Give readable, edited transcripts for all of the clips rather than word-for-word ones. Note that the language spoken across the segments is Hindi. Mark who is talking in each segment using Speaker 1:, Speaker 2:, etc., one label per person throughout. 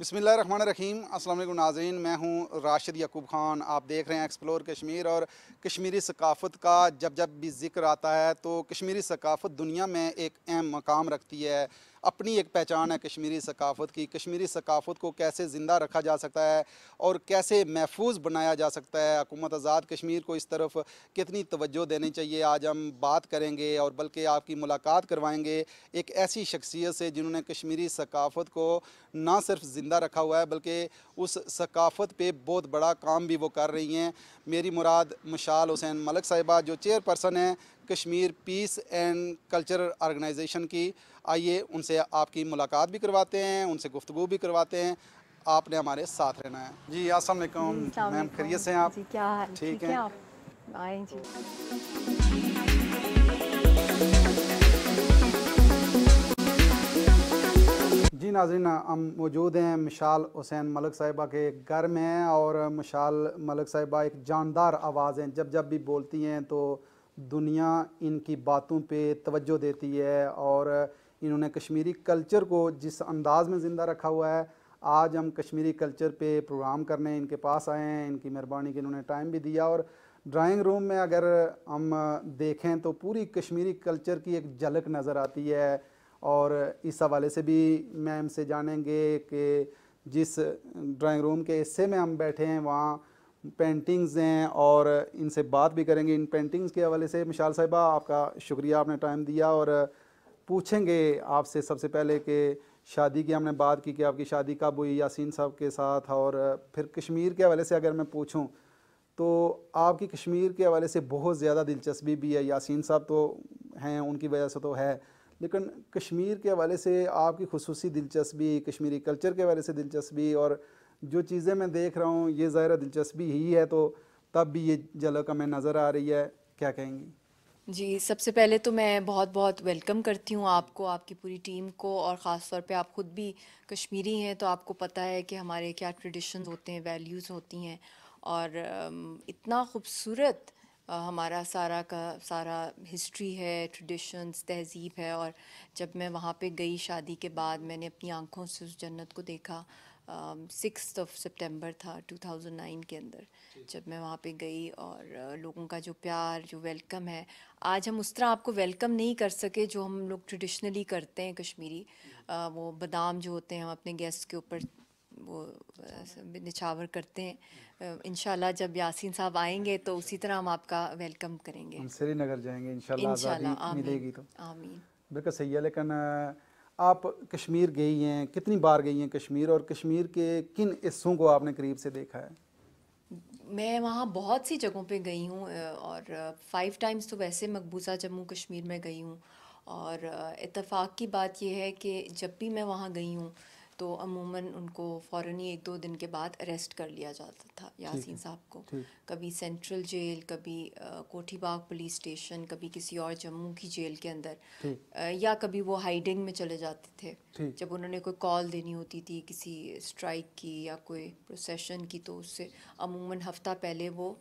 Speaker 1: बिस्मिल्लाहिर्रहमानिर्रहीम। अस्सलाम वालेकुम नाज़रीन, मैं हूँ राशिद याकूब ख़ान। आप देख रहे हैं एक्सप्लोर कश्मीर। और कश्मीरी सकाफ़त का जब जब भी ज़िक्र आता है तो कश्मीरी सकाफ़त दुनिया में एक अहम मकाम रखती है। अपनी एक पहचान है कश्मीरी सकाफ़त की। कश्मीरी सकाफ़त को कैसे ज़िंदा रखा जा सकता है और कैसे महफूज बनाया जा सकता है, हुकूमत आज़ाद कश्मीर को इस तरफ कितनी तवज्जो देनी चाहिए, आज हम बात करेंगे। और बल्कि आपकी मुलाकात करवाएंगे एक ऐसी शख्सियत से जिन्होंने कश्मीरी सकाफ़त को ना सिर्फ ज़िंदा रखा हुआ है बल्कि उस सकाफ़त पे बहुत बड़ा काम भी वो कर रही हैं। मेरी मुराद मशाल हुसैन मलिक साहिबा, जो चेयरपर्सन हैं Kashmir peace and culture organisation की। आइए उनसे आपकी मुलाकात भी करवाते हैं, उनसे गुफ्तगू भी करवाते हैं। आपने हमारे साथ रहना है। जी अस्सलाम
Speaker 2: जी,
Speaker 1: वालेकुम
Speaker 2: अस्सलाम
Speaker 1: मैम, खैरियत से हैं
Speaker 2: वालेकुम।
Speaker 1: आप?
Speaker 2: जी, क्या हाल?
Speaker 1: ठीक
Speaker 2: ठीक है
Speaker 1: हैं।
Speaker 2: आप? आए जी।
Speaker 1: जी नाज़रीन, हम मौजूद हैं मशाल हुसैन मलिक साहिबा के घर में हैं। और मशाल मलिक साहिबा एक जानदार आवाज़ हैं। जब जब भी बोलती हैं तो दुनिया इनकी बातों पे तवज्जो देती है। और इन्होंने कश्मीरी कल्चर को जिस अंदाज़ में ज़िंदा रखा हुआ है, आज हम कश्मीरी कल्चर पे प्रोग्राम करने इनके पास आए हैं। इनकी मेहरबानी कि इन्होंने टाइम भी दिया। और ड्राइंग रूम में अगर हम देखें तो पूरी कश्मीरी कल्चर की एक झलक नज़र आती है। और इस हवाले से भी मैम से जानेंगे कि जिस ड्राइंग रूम के हिस्से में हम बैठे हैं वहाँ पेंटिंग्स हैं, और इनसे बात भी करेंगे इन पेंटिंग्स के हवाले से। मिशाल साहिबा, आपका शुक्रिया, आपने टाइम दिया। और पूछेंगे आपसे सबसे पहले कि शादी की हमने बात की कि आपकी शादी कब हुई यासीन साहब के साथ। और फिर कश्मीर के हवाले से अगर मैं पूछूं तो आपकी कश्मीर के हवाले से बहुत ज़्यादा दिलचस्पी भी है। यासीन साहब तो हैं, उनकी वजह से तो है, लेकिन कश्मीर के हवाले से आपकी खुसूसी दिलचस्पी, कश्मीरी कल्चर के हवाले से दिलचस्पी, और जो चीज़ें मैं देख रहा हूँ ये ज़ाहिर दिलचस्पी ही है, तो तब भी ये झलक हमें नज़र आ रही है। क्या कहेंगी?
Speaker 2: जी, सबसे पहले तो मैं बहुत-बहुत वेलकम करती हूँ आपको, आपकी पूरी टीम को, और ख़ास तौर पे आप ख़ुद भी कश्मीरी हैं तो आपको पता है कि हमारे क्या ट्रेडिशंस होते हैं, वैल्यूज़ होती हैं। और इतना खूबसूरत हमारा सारा का सारा हिस्ट्री है, ट्रेडिशंस, तहज़ीब है। और जब मैं वहाँ पे गई शादी के बाद, मैंने अपनी आँखों से उस जन्नत को देखा। 6 सितंबर था 2009 के अंदर जब मैं वहाँ पे गई। और लोगों का जो प्यार, जो वेलकम है, आज हम उस तरह आपको वेलकम नहीं कर सके जो हम लोग ट्रेडिशनली करते हैं कश्मीरी। वो बादाम जो होते हैं हम अपने गेस्ट के ऊपर वो निछावर करते हैं। इंशाल्लाह जब यासीन साहब आएंगे तो उसी तरह हम आपका वेलकम करेंगे।
Speaker 1: हम श्रीनगर जाएंगे इंशाल्लाह,
Speaker 2: इंशाल्लाह,
Speaker 1: आज़ादी
Speaker 2: आमीन
Speaker 1: मिलेगी तो।
Speaker 2: आमीन।
Speaker 1: बिल्कुल सही है। लेकिन आप कश्मीर गई हैं, कितनी बार गई हैं कश्मीर, और कश्मीर के किन हिस्सों को आपने करीब से देखा है?
Speaker 2: मैं वहाँ बहुत सी जगहों पे गई हूँ, और 5 टाइम्स तो वैसे मकबूजा जम्मू कश्मीर में गई हूँ। और इत्तेफाक की बात यह है कि जब भी मैं वहाँ गई हूँ तो अमूमन उनको फ़ौरन ही 1-2 दिन के बाद अरेस्ट कर लिया जाता था,
Speaker 1: ठीक
Speaker 2: यासीन
Speaker 1: है।
Speaker 2: साहब को।
Speaker 1: ठीक।
Speaker 2: कभी सेंट्रल जेल, कभी कोठी बाग पुलिस स्टेशन, कभी किसी और जम्मू की जेल के अंदर,
Speaker 1: ठीक।
Speaker 2: या कभी वो हाइडिंग में चले जाते थे।
Speaker 1: ठीक।
Speaker 2: जब उन्होंने कोई कॉल देनी होती थी किसी स्ट्राइक की या कोई प्रोसेशन की तो उससे अमूमन हफ्ता पहले वो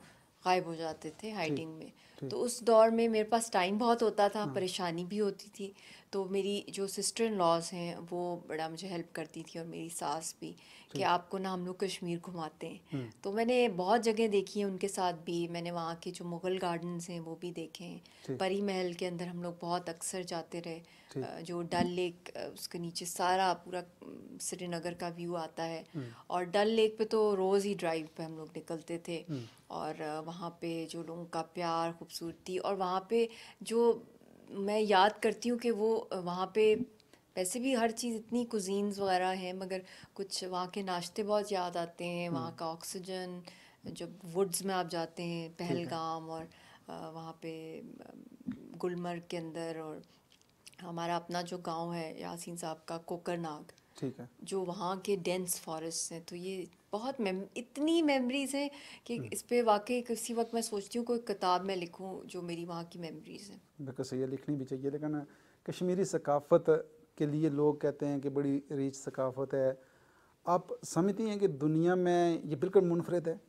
Speaker 2: गायब हो जाते थे
Speaker 1: ठीक।
Speaker 2: हाइडिंग में।
Speaker 1: ठीक।
Speaker 2: तो उस दौर में मेरे पास टाइम बहुत होता था,
Speaker 1: हाँ।
Speaker 2: परेशानी भी होती थी। तो मेरी जो सिस्टर इन लॉज हैं वो बड़ा मुझे हेल्प करती थी, और मेरी सास भी, कि
Speaker 1: ठीक।
Speaker 2: आपको ना हम लोग कश्मीर घुमाते हैं। तो मैंने बहुत जगह देखी हैं उनके साथ भी। मैंने वहाँ के जो मुग़ल गार्डन्स हैं वो भी देखे हैं।
Speaker 1: ठीक।
Speaker 2: परी महल के अंदर हम लोग बहुत अक्सर जाते रहे।
Speaker 1: ठीक।
Speaker 2: जो डल लेक, उसके नीचे सारा पूरा श्रीनगर का व्यू आता है। और डल लेक पे तो रोज़ ही ड्राइव पे हम लोग निकलते थे। और वहाँ पे जो लोगों का प्यार, खूबसूरती, और वहाँ पे जो मैं याद करती हूँ कि वो वहाँ पे वैसे भी हर चीज़ इतनी कुजीन्स वगैरह हैं, मगर कुछ वहाँ के नाश्ते बहुत याद आते हैं। वहाँ का ऑक्सीजन, जब वुड्स में आप जाते हैं
Speaker 1: ठीक है।
Speaker 2: पहलगाम, और वहाँ पे गुलमर्ग के अंदर, और हमारा अपना जो गांव है यासीन साहब का कोकरनाग,
Speaker 1: ठीक है।
Speaker 2: जो वहाँ के डेंस फॉरेस्ट हैं। तो ये बहुत इतनी मेमोरीज़ हैं कि इस पे वाकई किसी वक्त मैं सोचती हूँ कोई किताब में लिखूँ जो मेरी वहाँ की मेमोरीज़ हैं।
Speaker 1: बिल्कुल सही है, लिखनी भी चाहिए। लेकिन कश्मीरी सकाफ़त के लिए लोग कहते हैं कि बड़ी रिच सकाफ़त है। आप समझती हैं कि दुनिया में ये बिल्कुल मुनफरिद है?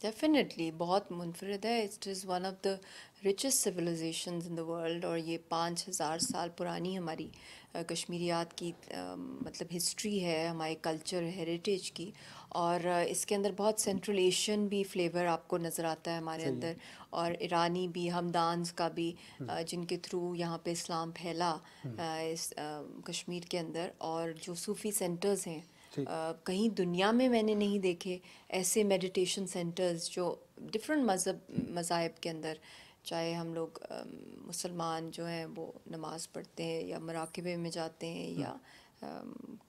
Speaker 2: डेफिनेटली बहुत मुनफरद है। It is one of the richest civilisations in the world, और ये 5,000 साल पुरानी हमारी कश्मीरियात की मतलब हिस्ट्री है, हमारे कल्चर हेरिटेज की। और इसके अंदर बहुत सेंट्रल एशियन भी फ्लेवर आपको नज़र आता है हमारे
Speaker 1: सही है।
Speaker 2: अंदर, और ईरानी भी, हमदान्स का भी, जिनके थ्रू यहाँ पे इस्लाम फैला इस कश्मीर के अंदर। और जो सूफ़ी सेंटर्स हैं,
Speaker 1: ठीक।
Speaker 2: कहीं दुनिया में मैंने नहीं देखे ऐसे मेडिटेशन सेंटर्स जो डिफरेंट मज़ाहब के अंदर, चाहे हम लोग मुसलमान जो हैं वो नमाज़ पढ़ते हैं या मराक़िबे में जाते हैं, या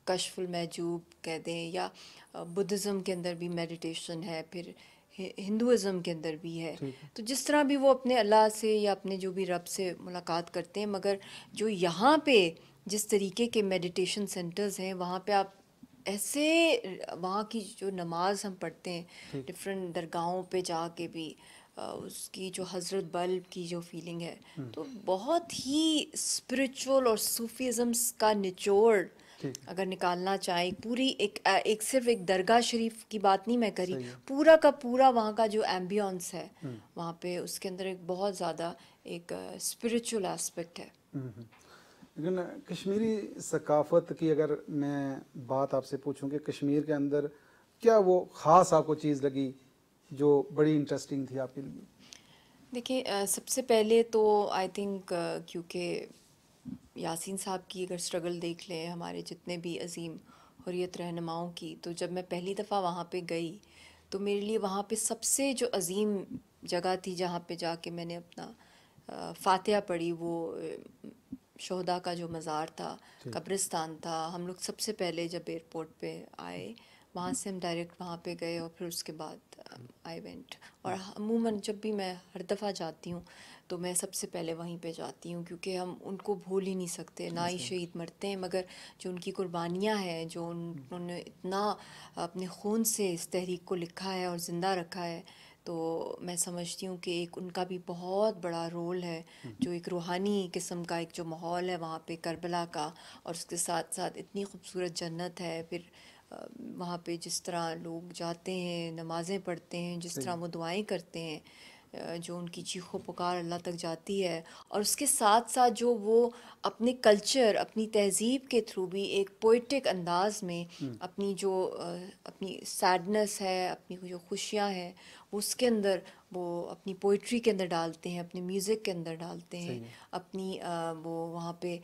Speaker 2: कशफुल महजूब कह दें, या बुद्धिज़्म के अंदर भी मेडिटेशन है, फिर हिंदुज़म के अंदर भी है।
Speaker 1: ठीक है।
Speaker 2: तो जिस तरह भी वो अपने अल्लाह से या अपने जो भी रब से मुलाकात करते हैं, मगर जो यहाँ पे जिस तरीके के मेडिटेशन सेंटर्स हैं, वहाँ पे आप ऐसे वहाँ की जो नमाज हम पढ़ते हैं
Speaker 1: ठीक।
Speaker 2: डिफरेंट दरगाहों पे जाके भी, उसकी जो हज़रत बल की जो फीलिंग है, तो बहुत ही स्पिरिचुअल और सूफीज़म का निचोड़
Speaker 1: ठीक।
Speaker 2: अगर निकालना चाहें, पूरी एक सिर्फ एक दरगाह शरीफ की बात नहीं मैं करी,
Speaker 1: सही है।
Speaker 2: पूरा का पूरा वहाँ का जो एम्बियंस है वहाँ पे, उसके अंदर एक बहुत ज़्यादा एक स्पिरिचुअल एस्पेक्ट है।
Speaker 1: लेकिन कश्मीरी सकाफ़त की अगर मैं बात आपसे पूछूं कि कश्मीर के अंदर क्या वो ख़ास आपको चीज़ लगी जो बड़ी इंटरेस्टिंग थी आपके लिए?
Speaker 2: देखिए, सबसे पहले तो आई थिंक क्योंकि यासीन साहब की अगर स्ट्रगल देख लें, हमारे जितने भी अजीम हुर्रियत रहनुमाओं की, तो जब मैं पहली दफ़ा वहाँ पे गई तो मेरे लिए वहाँ पे सबसे जो अजीम जगह थी जहाँ पे जाके मैंने अपना फातिहा पढ़ी, वो शोहदा का जो मज़ार था,
Speaker 1: ठीक।
Speaker 2: कब्रिस्तान था। हम लोग सबसे पहले जब एयरपोर्ट पे आए, वहाँ से हम डायरेक्ट वहाँ पे गए, और फिर उसके बाद आई वेंट। और अमूमन जब भी मैं हर दफ़ा जाती हूँ तो मैं सबसे पहले वहीं पे जाती हूँ, क्योंकि हम उनको भूल ही नहीं सकते। ना ही शहीद मरते हैं, मगर जो उनकी कुर्बानियाँ हैं, जो उन्होंने इतना अपने खून से इस तहरीक को लिखा है और ज़िंदा रखा है, तो मैं समझती हूँ कि एक उनका भी बहुत बड़ा रोल है। जो एक रूहानी किस्म का एक जो माहौल है वहाँ पे करबला का, और उसके साथ साथ इतनी खूबसूरत जन्नत है। फिर वहाँ पे जिस तरह लोग जाते हैं, नमाज़ें पढ़ते हैं, जिस
Speaker 1: सही
Speaker 2: तरह
Speaker 1: है।
Speaker 2: वो दुआएं करते हैं, जो उनकी चीखों पुकार अल्लाह तक जाती है। और उसके साथ साथ जो वो अपने कल्चर, अपनी तहज़ीब के थ्रू भी एक पोइटिक अंदाज में अपनी जो अपनी सैडनेस है, अपनी जो खुशियाँ हैं, उसके अंदर वो अपनी पोइट्री के अंदर डालते हैं, अपने म्यूज़िक के अंदर डालते हैं।
Speaker 1: सही है।
Speaker 2: अपनी वो वहाँ पे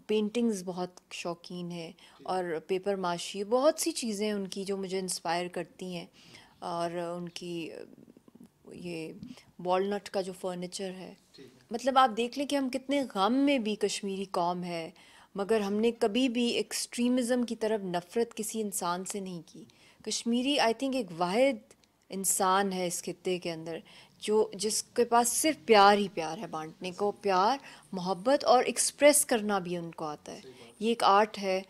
Speaker 2: पेंटिंग्स बहुत शौकीन है, और पेपर माशी, बहुत सी चीज़ें उनकी जो मुझे इंस्पायर करती हैं। और उनकी ये वॉलनट का जो फर्नीचर है, मतलब आप देख लें कि हम कितने गम में भी कश्मीरी कौम है, मगर हमने कभी भी एक्सट्रीमिज़म की तरफ नफ़रत किसी इंसान से नहीं की। कश्मीरी आई थिंक एक वाहिद इंसान है इस खित्ते के अंदर जो जिसके पास सिर्फ प्यार ही प्यार है, बांटने को प्यार, मोहब्बत, और एक्सप्रेस करना भी उनको आता है। ये एक आर्ट है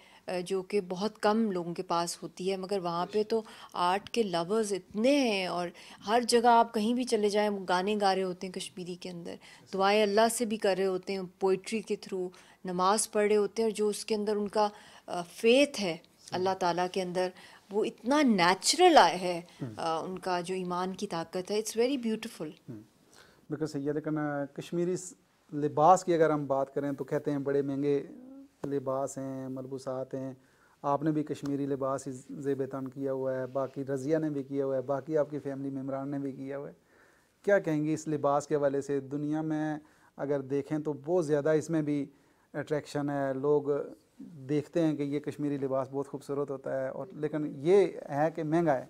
Speaker 2: जो कि बहुत कम लोगों के पास होती है, मगर वहाँ पे तो आर्ट के लवर्स इतने हैं, और हर जगह आप कहीं भी चले जाएं वो गाने गा रहे होते हैं कश्मीरी के अंदर, दुआएं अल्लाह से भी कर रहे होते हैं, पोइट्री के थ्रू नमाज पढ़ रहे होते हैं, और जो उसके अंदर उनका फेथ है अल्लाह ताला के अंदर, वो इतना नेचुरल है। उनका जो ईमान की ताकत है, इट्स वेरी ब्यूटीफुल।
Speaker 1: बिल्कुल सही है। लेकिन कश्मीरी लिबास की अगर हम बात करें तो कहते हैं बड़े महंगे लिबास हैं, मलबूसात हैं। आपने भी कश्मीरी लिबास ही ज़ेब तन किया हुआ है, बाकी रज़िया ने भी किया हुआ है, बाकी आपकी फैमिली मेम्बरान ने भी किया हुआ है। क्या कहेंगी इस लिबास के हवाले से? दुनिया में अगर देखें तो बहुत ज़्यादा इसमें भी अट्रैक्शन है, लोग देखते हैं कि ये कश्मीरी लिबास बहुत खूबसूरत होता है, और लेकिन ये है कि महंगा है।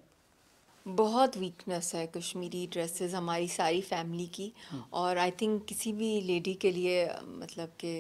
Speaker 2: बहुत वीकनेस है कश्मीरी ड्रेसेस हमारी सारी फैमिली की, और आई थिंक किसी भी लेडी के लिए मतलब कि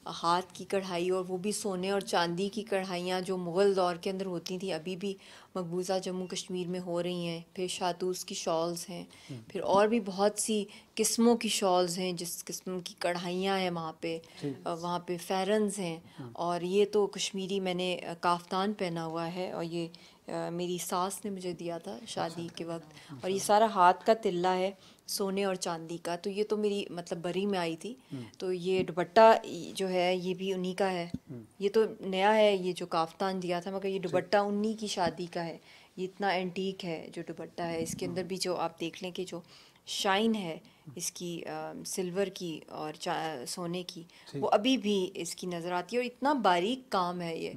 Speaker 2: हाथ की कढ़ाई, और वो भी सोने और चांदी की कढ़ाइयाँ जो मुग़ल दौर के अंदर होती थी, अभी भी मकबूजा जम्मू कश्मीर में हो रही हैं। फिर शातूस की शॉल्स हैं, फिर और भी बहुत सी किस्मों की शॉल्स हैं, जिस किस्म की कढ़ाइयाँ हैं वहाँ पे। वहाँ पे फ़ैरन्स हैं, और ये तो कश्मीरी मैंने काफ्तान पहना हुआ है, और ये मेरी सास ने मुझे दिया था शादी के वक्त। और ये सारा हाथ का तिल्ला है सोने और चांदी का, तो ये तो मेरी मतलब बरी में आई थी। तो ये दुपट्टा जो है ये भी उन्हीं का है। ये तो नया है, ये जो काफ्तान दिया था, मगर ये दुपट्टा उन्हीं की शादी का है। ये इतना एंटीक है जो दुपट्टा है, इसके अंदर भी जो आप देख लें कि जो शाइन है इसकी सिल्वर की और सोने की, वो अभी भी इसकी नज़र आती है। और इतना बारीक काम है ये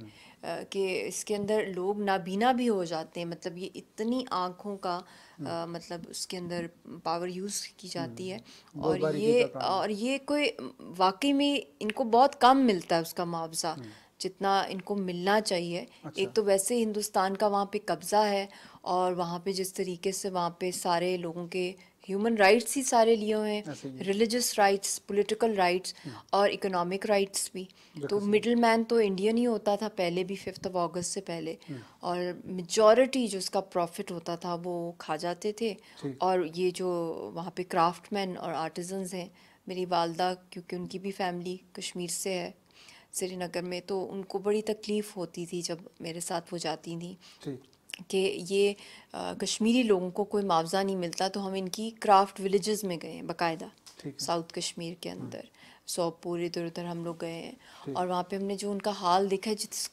Speaker 2: कि इसके अंदर लोग नाबीना भी हो जाते हैं, मतलब ये इतनी आँखों का मतलब उसके अंदर पावर यूज़ की जाती है।
Speaker 1: बहुत बारीकी का काम है।
Speaker 2: और ये कोई वाकई में इनको बहुत कम मिलता है उसका मुआवजा जितना इनको मिलना चाहिए।
Speaker 1: अच्छा।
Speaker 2: एक तो वैसे हिंदुस्तान का वहाँ पे कब्ज़ा है, और वहाँ पे जिस तरीके से वहाँ पे सारे लोगों के ह्यूमन राइट्स ही सारे लिए हुए हैं,
Speaker 1: ऐसे ही है।
Speaker 2: रिलीजियस राइट्स, पॉलिटिकल राइट्स और इकोनॉमिक राइट्स भी। तो मिडिल मैन तो इंडियन ही होता था पहले भी, 5 अगस्त से पहले, और मेजॉरिटी जो उसका प्रॉफिट होता था वो खा जाते थे। और ये जो वहाँ पे क्राफ्टमैन और आर्टिजन्स हैं, मेरी वालदा क्योंकि उनकी भी फैमिली कश्मीर से है श्रीनगर में, तो उनको बड़ी तकलीफ़ होती थी जब मेरे साथ वो जाती थी कि ये कश्मीरी लोगों को कोई मुआवजा नहीं मिलता। तो हम इनकी क्राफ्ट विलेजेस में गए हैं बाकायदा, साउथ कश्मीर के अंदर सोपोर इधर उधर हम लोग गए हैं, और वहाँ पे हमने जो उनका हाल देखा है, जिस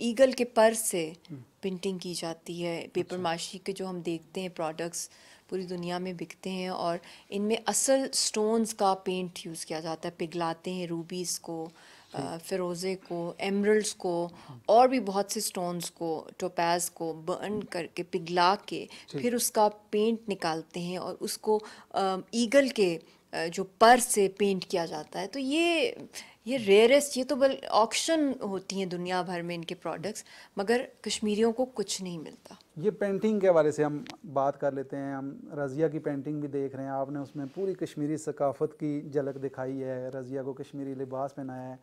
Speaker 2: ईगल के पर से प्रिंटिंग की जाती है, पेपर माशी के जो हम देखते हैं प्रोडक्ट्स पूरी दुनिया में बिकते हैं, और इनमें असल स्टोन्स का पेंट यूज़ किया जाता है, पिघलाते हैं रूबीज़ को, फ़िरोज़े को, एमरल्ड्स को, और भी बहुत से स्टोन्स को, टोपैज़ को बर्न करके पिघला के फिर उसका पेंट निकालते हैं और उसको ईगल के जो पर से पेंट किया जाता है। तो ये रेयरेस्ट, ये तो बल ऑक्शन होती हैं दुनिया भर में इनके प्रोडक्ट्स, मगर कश्मीरियों को कुछ नहीं मिलता।
Speaker 1: ये पेंटिंग के हवाले से हम बात कर लेते हैं। हम रज़िया की पेंटिंग भी देख रहे हैं, आपने उसमें पूरी कश्मीरी सकाफ़त की झलक दिखाई है, रज़िया को कश्मीरी लिबास पहनाया है।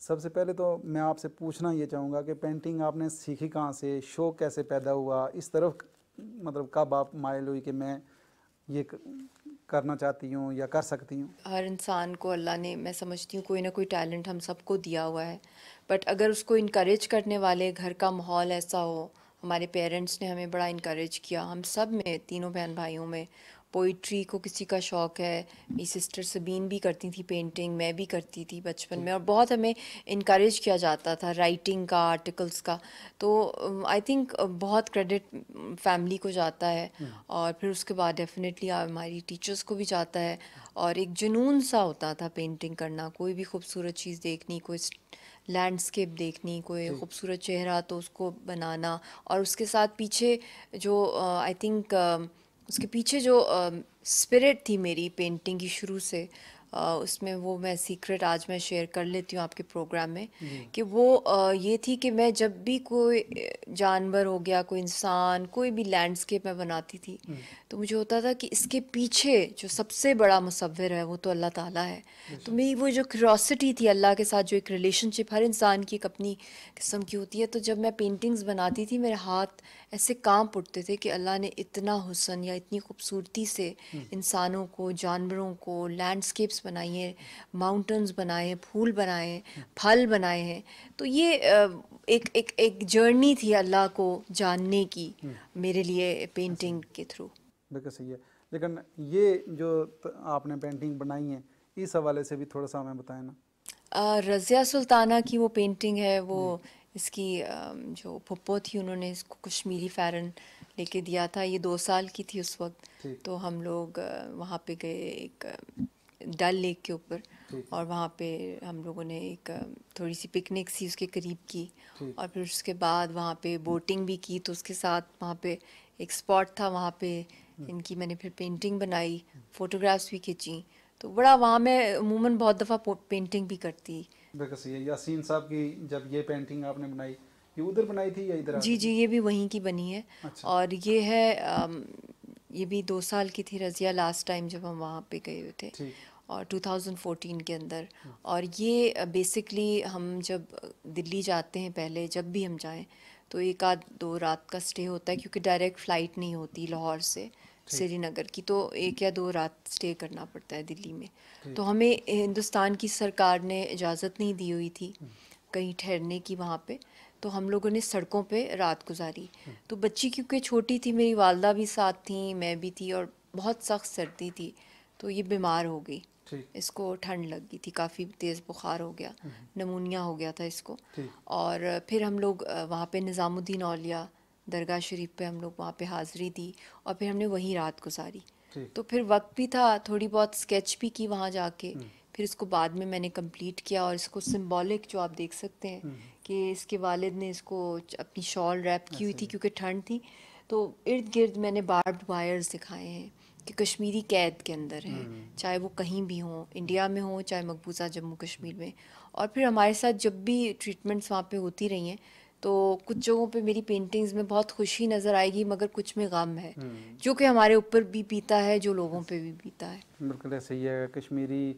Speaker 1: सबसे पहले तो मैं आपसे पूछना ये चाहूँगा कि पेंटिंग आपने सीखी कहाँ से, शौक़ कैसे पैदा हुआ, इस तरफ मतलब कब आप माइल हुई कि मैं ये करना चाहती हूँ या कर सकती हूँ?
Speaker 2: हर इंसान को अल्लाह ने, मैं समझती हूँ, कोई ना कोई टैलेंट हम सबको दिया हुआ है, बट अगर उसको इनकरेज करने वाले घर का माहौल ऐसा हो, हमारे पेरेंट्स ने हमें बड़ा इनकरेज किया, हम सब में, तीनों बहन भाइयों में। पोइट्री को किसी का शौक़ है, मेरी सिस्टर सबीन भी करती थी पेंटिंग, मैं भी करती थी बचपन में, और बहुत हमें इनकरेज किया जाता था राइटिंग का, आर्टिकल्स का। तो आई थिंक बहुत क्रेडिट फैमिली को जाता है, और फिर उसके बाद डेफिनेटली हमारी टीचर्स को भी जाता है। और एक जुनून सा होता था पेंटिंग करना, कोई भी खूबसूरत चीज़ देखनी, कोई लैंडस्केप देखनी, कोई खूबसूरत चेहरा तो उसको बनाना, और उसके साथ पीछे जो आई थिंक उसके पीछे जो स्पिरिट थी मेरी पेंटिंग की शुरू से, उसमें वो मैं सीक्रेट आज मैं शेयर कर लेती हूँ आपके प्रोग्राम में, कि वो ये थी कि मैं जब भी कोई जानवर हो गया, कोई इंसान, कोई भी लैंडस्केप मैं बनाती थी, तो मुझे होता था कि इसके पीछे जो सबसे बड़ा मुसव्विर है वो तो अल्लाह ताला है। तो मेरी वो जो क्यूरोसिटी थी अल्लाह के साथ, जो एक रिलेशनशिप हर इंसान की एक अपनी किस्म की होती है, तो जब मैं पेंटिंग्स बनाती थी मेरे हाथ ऐसे कांप उठते थे कि अल्लाह ने इतना हुस्न या इतनी खूबसूरती से इंसानों को, जानवरों को, लैंडस्केप्स बनाई हैं, माउंटेन्स बनाए हैं, फूल बनाए हैं, फल बनाए हैं। तो ये एक एक एक जर्नी थी अल्लाह को जानने की मेरे लिए पेंटिंग के थ्रू।
Speaker 1: बिल्कुल सही है। लेकिन ये जो आपने पेंटिंग बनाई है, इस हवाले से भी थोड़ा सा हमें बताएं ना।
Speaker 2: रज़िया सुल्ताना की वो पेंटिंग है, वो इसकी जो फुप्पो थी उन्होंने इसको कश्मीरी फ़ैरन लेके दिया था, ये 2 साल की थी उस वक्त। तो हम लोग वहाँ पे गए एक डल लेक के ऊपर, और वहाँ पे हम लोगों ने एक थोड़ी सी पिकनिक सी उसके करीब की, और फिर उसके बाद वहाँ पे बोटिंग भी की। तो उसके साथ वहाँ पे एक स्पॉट था, वहाँ पे इनकी मैंने फिर पेंटिंग बनाई, फ़ोटोग्राफ्स भी खींची। तो बड़ा वहाँ मैं अमूमन बहुत दफ़ा पेंटिंग भी करती।
Speaker 1: बिल्कुल सही है। यासीन साहब की जब ये पेंटिंग आपने बनाई, ये उधर बनाई थी या इधर
Speaker 2: जी
Speaker 1: आके?
Speaker 2: जी, ये भी वहीं की बनी है।
Speaker 1: अच्छा।
Speaker 2: और ये है ये भी 2 साल की थी रज़िया लास्ट टाइम जब हम वहाँ पे गए हुए थे, और 2014 के अंदर। और ये बेसिकली हम जब दिल्ली जाते हैं, पहले जब भी हम जाएं तो 1 आध 2 रात का स्टे होता है, क्योंकि डायरेक्ट फ़्लाइट नहीं होती लाहौर से श्रीनगर की, तो 1 या 2 रात स्टे करना पड़ता है दिल्ली में। तो हमें हिंदुस्तान की सरकार ने इजाज़त नहीं दी हुई थी कहीं ठहरने की वहाँ पे, तो हम लोगों ने सड़कों पे रात गुजारी। तो बच्ची क्योंकि छोटी थी, मेरी वालदा भी साथ थी, मैं भी थी, और बहुत सख्त सर्दी थी, तो ये बीमार हो गई। इसको ठंड लग गई थी, काफ़ी तेज़ बुखार हो गया, नमूनिया हो गया था इसको। और फिर हम लोग वहाँ पे निज़ामुद्दीन औलिया दरगाह शरीफ पे हम लोग वहाँ पे हाज़िरी दी और फिर हमने वहीं रात गुजारी।
Speaker 1: ठीक।
Speaker 2: तो फिर वक्त भी था, थोड़ी बहुत स्केच भी की वहाँ जाके, फिर इसको बाद में मैंने कंप्लीट किया और इसको सिंबॉलिक जो आप देख सकते हैं कि इसके वालिद ने इसको अपनी शॉल रैप की हुई
Speaker 1: ऐसे
Speaker 2: थी
Speaker 1: ही।
Speaker 2: क्योंकि ठंड थी। तो इर्द गिर्द मैंने बार्ब्ड वायर्स दिखाए हैं कि कश्मीरी कैद के अंदर हैं, चाहे वो कहीं भी हों, इंडिया में हों चाहे मकबूजा जम्मू कश्मीर में। और फिर हमारे साथ जब भी ट्रीटमेंट्स वहाँ पे होती रही हैं तो कुछ जगहों पे मेरी पेंटिंग्स में बहुत खुशी नज़र आएगी मगर कुछ में गम है, जो कि हमारे ऊपर भी बीता है, जो लोगों पे भी बीता है।
Speaker 1: बिल्कुल ऐसे ही है। कश्मीरी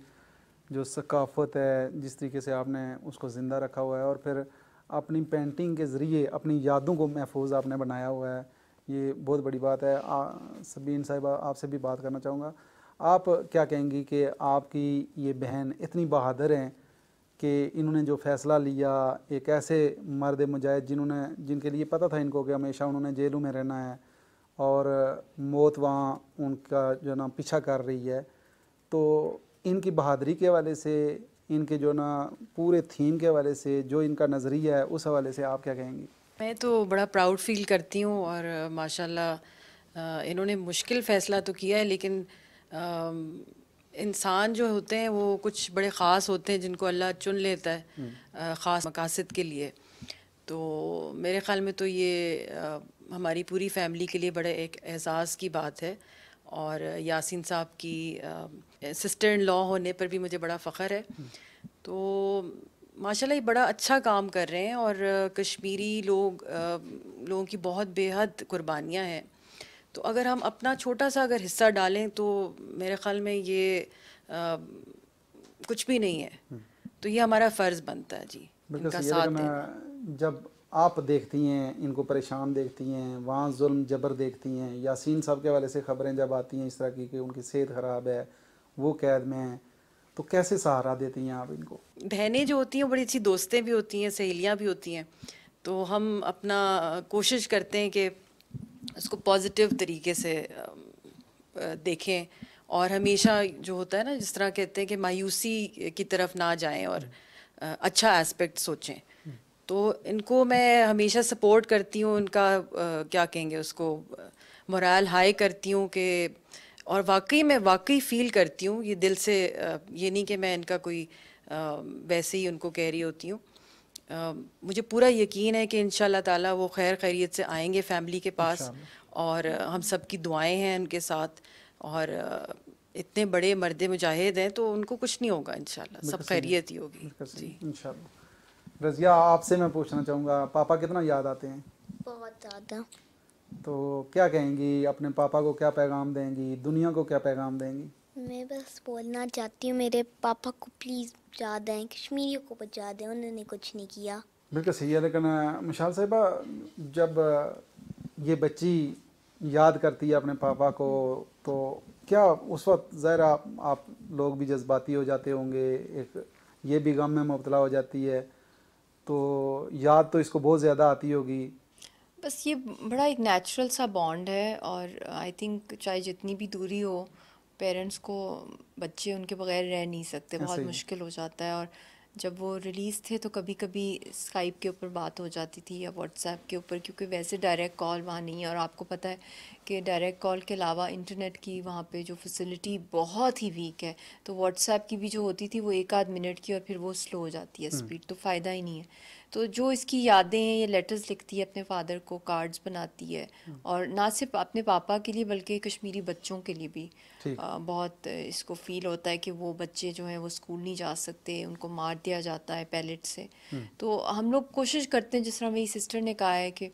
Speaker 1: जो सकाफ़त है, जिस तरीके से आपने उसको ज़िंदा रखा हुआ है और फिर अपनी पेंटिंग के ज़रिए अपनी यादों को महफूज आपने बनाया हुआ है, ये बहुत बड़ी बात है। सबीन साहिबा, आपसे भी बात करना चाहूँगा। आप क्या कहेंगी कि आपकी ये बहन इतनी बहादुर हैं कि इन्होंने जो फ़ैसला लिया, एक ऐसे मर्द मुजाहिद जिनके लिए पता था इनको कि हमेशा उन्होंने जेलों में रहना है और मौत वहाँ उनका जो ना पीछा कर रही है, तो इनकी बहादुरी के हवाले से, इनके जो ना पूरे थीम के हवाले से, जो इनका नज़रिया है, उस हवाले से आप क्या कहेंगी?
Speaker 3: मैं तो बड़ा प्राउड फील करती हूँ और माशाल्लाह इन्होंने मुश्किल फ़ैसला तो किया है, लेकिन इंसान जो होते हैं वो कुछ बड़े ख़ास होते हैं जिनको अल्लाह चुन लेता है ख़ास मकासद के लिए। तो मेरे ख़्याल में तो ये हमारी पूरी फैमिली के लिए बड़े एक एहसास की बात है। और यासीन साहब की सिस्टर इन लॉ होने पर भी मुझे बड़ा फ़ख्र है। तो माशाल्लाह ये बड़ा अच्छा काम कर रहे हैं और कश्मीरी लोगों की बहुत बेहद कुर्बानियाँ हैं। तो अगर हम अपना छोटा सा अगर हिस्सा डालें तो मेरे ख़्याल में ये कुछ भी नहीं है। तो ये हमारा फ़र्ज़ बनता है जी,
Speaker 1: बिल्कुल
Speaker 3: इनका
Speaker 1: सही है।
Speaker 3: साथ
Speaker 1: लेकिन
Speaker 3: देना।
Speaker 1: जब आप देखती हैं इनको परेशान, देखती हैं वहाँ जुल्म जबर, देखती हैं यासीन साहब के हवाले से ख़बरें जब आती हैं इस तरह की कि उनकी सेहत ख़राब है, वो कैद में हैं, तो कैसे सहारा देती हैं आप इनको?
Speaker 3: बहनें जो होती हैं वो बड़ी अच्छी दोस्तें भी होती हैं, सहेलियाँ भी होती हैं। तो हम अपना कोशिश करते हैं कि उसको पॉजिटिव तरीके से देखें और हमेशा जो होता है ना, जिस तरह कहते हैं कि मायूसी की तरफ ना जाएं और अच्छा एस्पेक्ट सोचें। तो इनको मैं हमेशा सपोर्ट करती हूँ, इनका क्या कहेंगे उसको, मोरल हाई करती हूँ कि, और वाकई मैं वाकई फ़ील करती हूँ ये दिल से, ये नहीं कि मैं इनका कोई वैसे ही उनको कह रही होती हूँ। मुझे पूरा यकीन है कि इंशाल्लाह ताला वो खैर खैरियत से आएंगे फैमिली के पास
Speaker 1: इंशाअल्लाह।
Speaker 3: और हम सब की दुआएं हैं उनके साथ। और इतने बड़े मर्द मुजाहिद हैं तो उनको कुछ नहीं होगा, इंशाल्लाह सब
Speaker 1: बिल्कुल सही है।
Speaker 3: खैरियत ही होगी
Speaker 1: बिल्कुल सही,
Speaker 3: जी।
Speaker 1: इंशाअल्लाह। रज़िया, आपसे मैं पूछना चाहूँगा, पापा कितना याद आते हैं?
Speaker 4: बहुत ज़्यादा।
Speaker 1: तो क्या कहेंगी, अपने पापा को क्या पैगाम देंगी, दुनिया को क्या पैगाम देंगी?
Speaker 4: मैं बस बोलना चाहती हूँ मेरे पापा को प्लीज़ बचा दें, कश्मीरियों को बचा दें, उन्होंने कुछ नहीं किया।
Speaker 1: बिल्कुल सही है। लेकिन मिशाल साहिबा, जब ये बच्ची याद करती है अपने पापा को, तो क्या उस वक्त ज़ाहिर आप लोग भी जज्बाती हो जाते होंगे, एक ये भी गम में मुब्तला हो जाती है, तो याद तो इसको बहुत ज़्यादा आती होगी।
Speaker 2: बस ये बड़ा एक नेचुरल सा बॉन्ड है और आई थिंक चाहे जितनी भी दूरी हो, पेरेंट्स को बच्चे उनके बगैर रह नहीं सकते,
Speaker 1: ऐसे
Speaker 2: बहुत
Speaker 1: ही।
Speaker 2: मुश्किल हो जाता है। और जब वो रिलीज़ थे तो कभी कभी स्काइप के ऊपर बात हो जाती थी या व्हाट्सएप के ऊपर, क्योंकि वैसे डायरेक्ट कॉल वहाँ नहीं है और आपको पता है कि डायरेक्ट कॉल के अलावा इंटरनेट की वहाँ पे जो फैसिलिटी बहुत ही वीक है। तो व्हाट्सएप की भी जो होती थी वो एक आध मिनट की और फिर वो स्लो हो जाती है स्पीड, तो फ़ायदा ही नहीं है। तो जो इसकी यादें हैं, ये लेटर्स लिखती है अपने फादर को, कार्ड्स बनाती है, और ना सिर्फ अपने पापा के लिए बल्कि कश्मीरी बच्चों के लिए भी
Speaker 1: ठीक।
Speaker 2: बहुत इसको फील होता है कि वो बच्चे जो हैं वो स्कूल नहीं जा सकते, उनको मार दिया जाता है पैलेट से। तो हम लोग कोशिश करते हैं, जिस तरह मेरी सिस्टर ने कहा है कि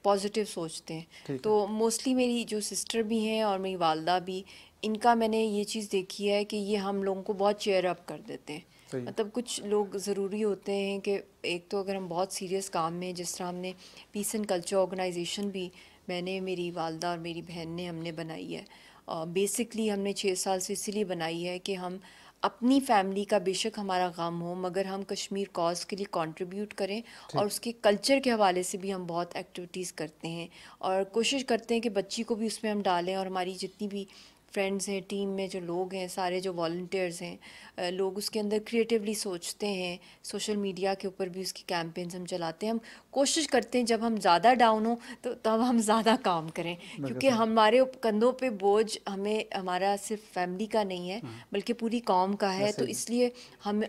Speaker 2: पॉजिटिव सोचते हैं।
Speaker 1: ठीक है।
Speaker 2: तो मोस्टली मेरी जो सिस्टर भी हैं और मेरी वालदा भी, इनका मैंने ये चीज़ देखी है कि ये हम लोगों को बहुत चेयर अप कर देते हैं।
Speaker 1: सही।
Speaker 2: मतलब कुछ लोग ज़रूरी होते हैं कि एक तो अगर हम बहुत सीरियस काम में, जिस तरह हमने पीस एंड कल्चर ऑर्गेनाइजेशन भी, मैंने, मेरी वालदा और मेरी बहन ने हमने बनाई है। बेसिकली हमने 6 साल से इसीलिए बनाई है कि हम अपनी फैमिली का बेशक हमारा गम हो मगर हम कश्मीर कॉज के लिए कंट्रीब्यूट करें, और उसके कल्चर के हवाले से भी हम बहुत एक्टिविटीज़ करते हैं और कोशिश करते हैं कि बच्ची को भी उसमें हम डालें, और हमारी जितनी भी फ्रेंड्स हैं, टीम में जो लोग हैं, सारे जो वॉल्टियर्स हैं, लोग उसके अंदर क्रिएटिवली सोचते हैं। सोशल मीडिया के ऊपर भी उसकी कैंपेन्स हम चलाते हैं। हम कोशिश करते हैं जब हम ज़्यादा डाउन हो तो तब हम ज़्यादा काम करें, क्योंकि हमारे कंधों पे बोझ हमें हमारा सिर्फ फैमिली का नहीं है बल्कि पूरी कौम का है। तो इसलिए हमें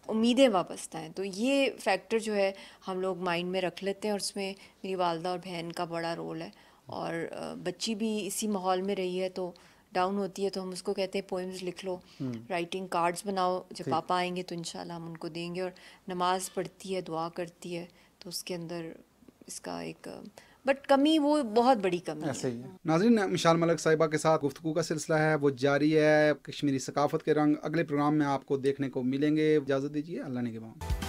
Speaker 2: उम्मीदें वाबस्ता हैं। तो ये फैक्टर जो है हम लोग माइंड में रख लेते हैं, और उसमें मेरी वालदा और बहन का बड़ा रोल है। और बच्ची भी इसी माहौल में रही है, तो डाउन होती है तो हम उसको कहते हैं पोएम्स लिख लो, राइटिंग कार्ड्स बनाओ, जब पापा आएंगे तो इंशाल्लाह हम उनको देंगे। और नमाज पढ़ती है, दुआ करती है, तो उसके अंदर इसका एक बट कमी, वो बहुत बड़ी कमी
Speaker 1: ऐसे
Speaker 2: है।
Speaker 1: ही है। नाज़रीन, मिशाल मलिक साहिबा के साथ गुफ्तगू का सिलसिला है वो जारी है। कश्मीरी सकाफत के रंग अगले प्रोग्राम में आपको देखने को मिलेंगे। इजाज़त दीजिए, अल्लाह ने के बाद।